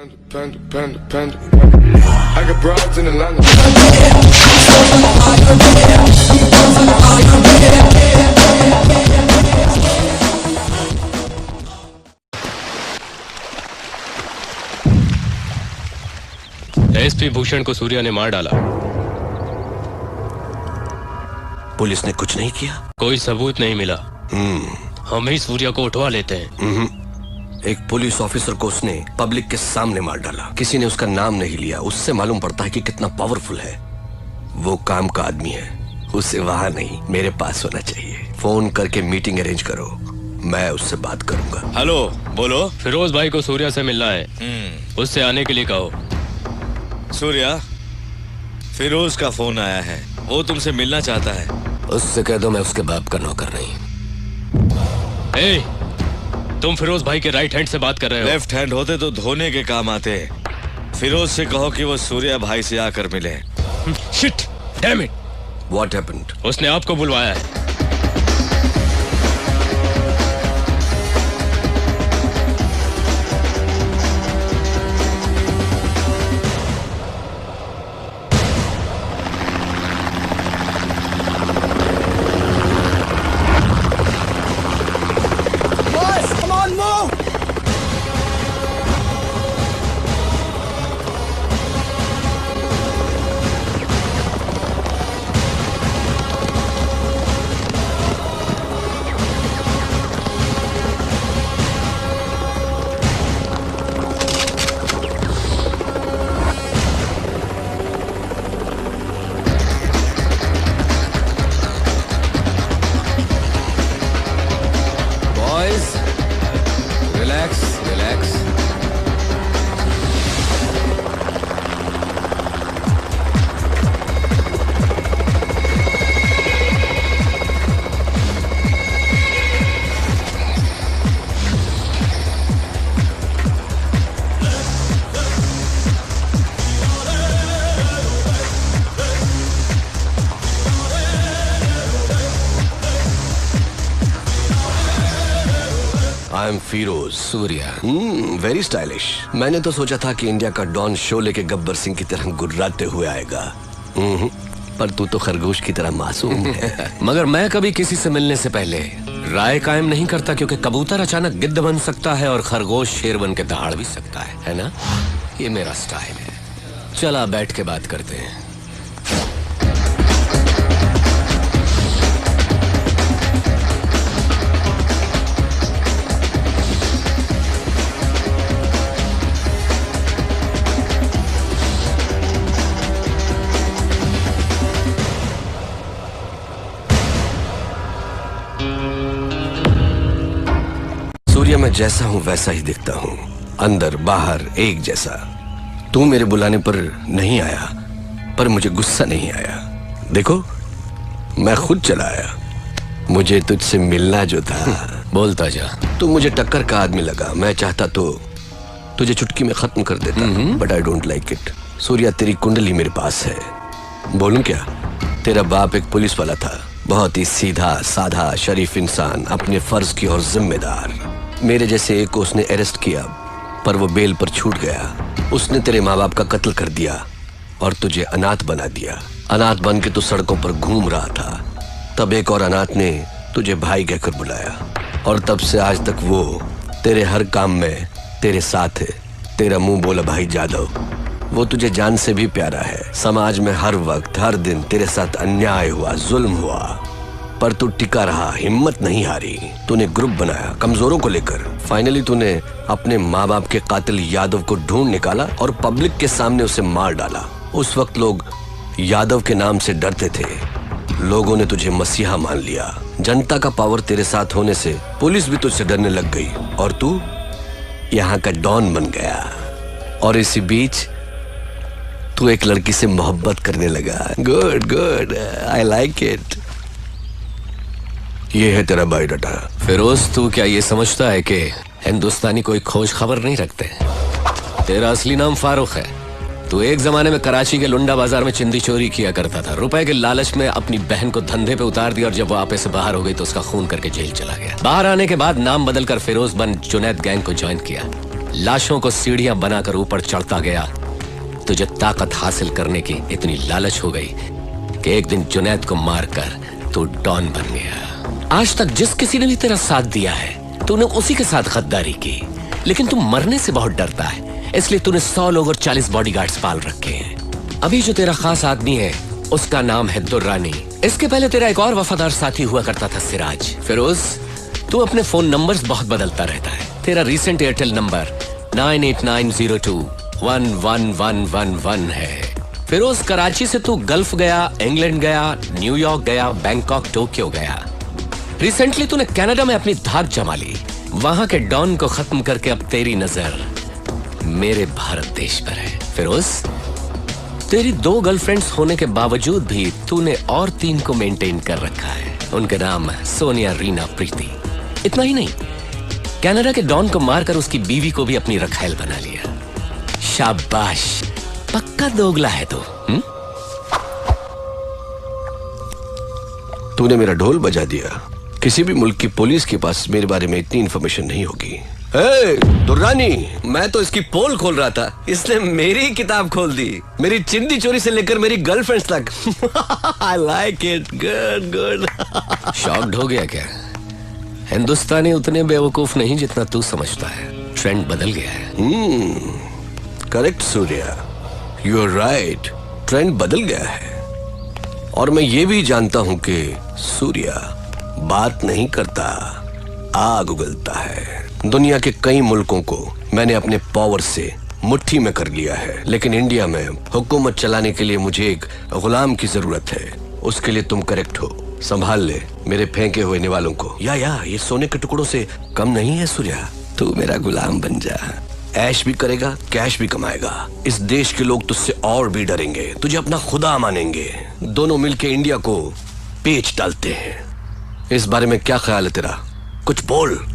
I got broads in Atlanta. SP Bhushan को सूर्या ने मार डाला। पुलिस ने कुछ नहीं किया? कोई सबूत नहीं मिला। हम ही सूर्या को उठवा लेते हैं। एक पुलिस ऑफिसर को उसने पब्लिक के सामने मार डाला। किसी ने उसका नाम नहीं लिया। उससे मालूम पड़ता है कि कितना पावरफुल है। वो काम का आदमी है। उसे वहां नहीं, मेरे पास होना चाहिए। फोन करके मीटिंग अरेंज करो, मैं उससे बात करूंगा। हेलो, बोलो। फिरोज भाई को सूर्या से मिलना है। उससे आने के लिए कहो। सूर्या, फिरोज का फोन आया है। वो तुमसे मिलना चाहता है। उससे कह दो मैं उसके बाप का नौकर नहीं। तुम फिरोज भाई के राइट हैंड से बात कर रहे हो। लेफ्ट हैंड होते तो धोने के काम आते। फिरोज से कहो कि वो सूर्या भाई से आकर मिले। Shit, damn it. What happened? उसने आपको बुलवाया है। I am Firoz. Surya. Very stylish. मैंने तो सोचा था कि इंडिया का डॉन शो लेके गब्बर सिंह की तरह गुर्राते हुए आएगा। पर तू तो खरगोश की तरह मासूम है। मगर मैं कभी किसी से मिलने से पहले राय कायम नहीं करता, क्योंकि कबूतर अचानक गिद्ध बन सकता है और खरगोश शेर बन के दहाड़ भी सकता है ना? ये मेरा स्टाइल है। चला बैठ के बात करते हैं। सूर्या, मैं जैसा हूं वैसा ही दिखता हूं, अंदर बाहर एक जैसा। तू मेरे बुलाने पर नहीं आया, पर मुझे गुस्सा नहीं आया। देखो, मैं खुद चला आया। मुझे तुझसे मिलना जो था। बोलता जा। तू मुझे टक्कर का आदमी लगा। मैं चाहता तो तुझे चुटकी में खत्म कर देता, but I don't like it. Surya, तेरी कुंडली मेरे पास है। बोलूं क्या? तेरा बाप एक पुलिस वाला था, बहुत ही सीधा साधा शरीफ इंसान, अपने फर्ज की और जिम्मेदार। मेरे जैसे एक को उसने अरेस्ट किया, पर वो बेल पर छूट गया। उसने तेरे माँ बाप का कत्ल कर दिया और तुझे अनाथ बना दिया। अनाथ बन के तू सड़कों पर घूम रहा था। तब एक और अनाथ ने तुझे भाई कहकर बुलाया, और तब से आज तक वो तेरे हर काम में तेरे साथ है। तेरा मुंह बोला भाई जादव। वो तुझे जान से भी प्यारा है। समाज में हर वक्त हर दिन तेरे साथ अन्याय हुआ, जुल्म हुआ, पर तू टिका रहा, हिम्मत नहीं हारी। तूने ग्रुप बनाया कमजोरों को लेकर। फाइनली तूने अपने माँ बाप के कातिल यादव को ढूंढ निकाला और पब्लिक के सामने उसे मार डाला। उस वक्त लोग यादव के नाम से डरते थे। लोगों ने तुझे मसीहा मान लिया। जनता का पावर तेरे साथ होने से पुलिस भी तुझसे डरने लग गई, और तू यहाँ का डॉन बन गया। और इसी बीच तू एक लड़की से मोहब्बत करने लगा। Good good, I like it. ये है तेरा बायोडाटा। फिरोज, तू क्या ये समझता है कि हिंदुस्तानी कोई खोज खबर नहीं रखते? तेरा असली नाम फारूक है। तू एक जमाने में कराची के लुंडा बाजार में चिंदी चोरी किया करता था। रुपए के लालच में अपनी बहन को धंधे पे उतार दिया, और जब वो आपे से बाहर हो गई तो उसका खून करके जेल चला गया। बाहर आने के बाद नाम बदलकर फिरोज बन जुनैद गैंग को ज्वाइन किया। लाशों को सीढ़ियां बनाकर ऊपर चढ़ता गया। तुझे ताकत हासिल करने की इतनी लालच हो गई कि एक दिन जुनैद को मारकर तू डॉन बन गया। आज तक जिस किसी ने भी तेरा साथ दिया है तूने उसी के साथ गद्दारी की, लेकिन तू मरने से बहुत डरता है, इसलिए तूने 100 लोग और 40 बॉडीगार्ड्स पाल रखे हैं। अभी जो तेरा खास आदमी है उसका नाम है दुर्रानी। इसके पहले तेरा एक और वफादार साथी हुआ करता था, सिराज। फिरोज, तू अपने फोन नंबर्स बहुत बदलता रहता है। तेरा रीसेंट एयरटेल नंबर 9890211111 है। फिरोज, कराची से तू गल्फ गया, इंग्लैंड गया, न्यूयॉर्क गया, बैंकॉक, टोक्यो गया। रिसेंटली तूने कनाडा में अपनी धाक जमा ली। वहां के डॉन को खत्म करके अब तेरी नजर मेरे भारत देश पर है। फिरोज, तेरी 2 गर्लफ्रेंड्स होने के बावजूद भी तूने और 3 को मेंटेन कर रखा है। उनके नाम सोनिया, रीना, प्रीति। इतना ही नहीं, कनाडा के डॉन को मारकर उसकी बीवी को भी अपनी रखैल बना लिया। शाबाश, पक्का दोगला है तू। तूने मेरा ढोल बजा दिया। किसी भी मुल्क की पुलिस के पास मेरे बारे में इतनी इंफॉर्मेशन नहीं होगी। दुर्रानी, मैं तो इसकी पोल खोल रहा था, इसने मेरी किताब खोल दी। मेरी चिंदी चोरी से लेकर मेरी गर्लफ्रेंड्स तक। I like it, good good. Shocked हो गया क्या? हिंदुस्तानी उतने बेवकूफ नहीं जितना तू समझता है। ट्रेंड बदल गया है। Correct Surya, you are right, trend बदल गया है। और मैं ये भी जानता हूं कि सूर्या बात नहीं करता, आग उगलता है। दुनिया के कई मुल्कों को मैंने अपने पावर से मुट्ठी में कर लिया है, लेकिन इंडिया में हुकूमत चलाने के लिए मुझे एक गुलाम की जरूरत है। उसके लिए तुम करेक्ट हो। संभाल ले मेरे फेंके हुए निवालों को। या ये सोने के टुकड़ों से कम नहीं है सूर्या। तू मेरा गुलाम बन जा, ऐश भी करेगा, कैश भी कमाएगा। इस देश के लोग तुझसे और भी डरेंगे, तुझे अपना खुदा मानेंगे। दोनों मिलके इंडिया को पेच डालते हैं। इस बारे में क्या ख्याल है तेरा? कुछ बोल।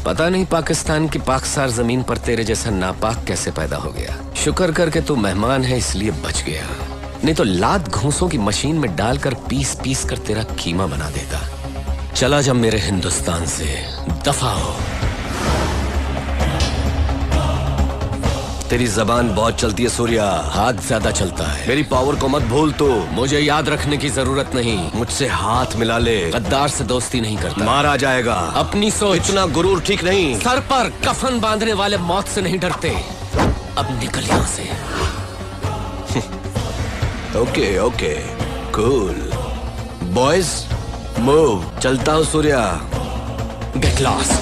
पता नहीं पाकिस्तान की पाकसार जमीन पर तेरे जैसा नापाक कैसे पैदा हो गया। शुक्र करके तू मेहमान है इसलिए बच गया, नहीं तो लात घूंसों की मशीन में डालकर पीस पीस कर तेरा कीमा बना देता। चला जा मेरे हिंदुस्तान से, दफा हो। तेरी जबान बहुत चलती है सूर्या, हाथ ज्यादा चलता है। मेरी पावर को मत भूल तू। मुझे याद रखने की जरूरत नहीं। मुझसे हाथ मिला ले, गद्दार से दोस्ती नहीं करता। मारा जाएगा। अपनी सोच। इतना गुरूर ठीक नहीं। सर पर कफन बांधने वाले मौत से नहीं डरते। अब निकल यहाँ से। Okay okay, cool boys, move. चलता हूँ सूर्या। Get lost.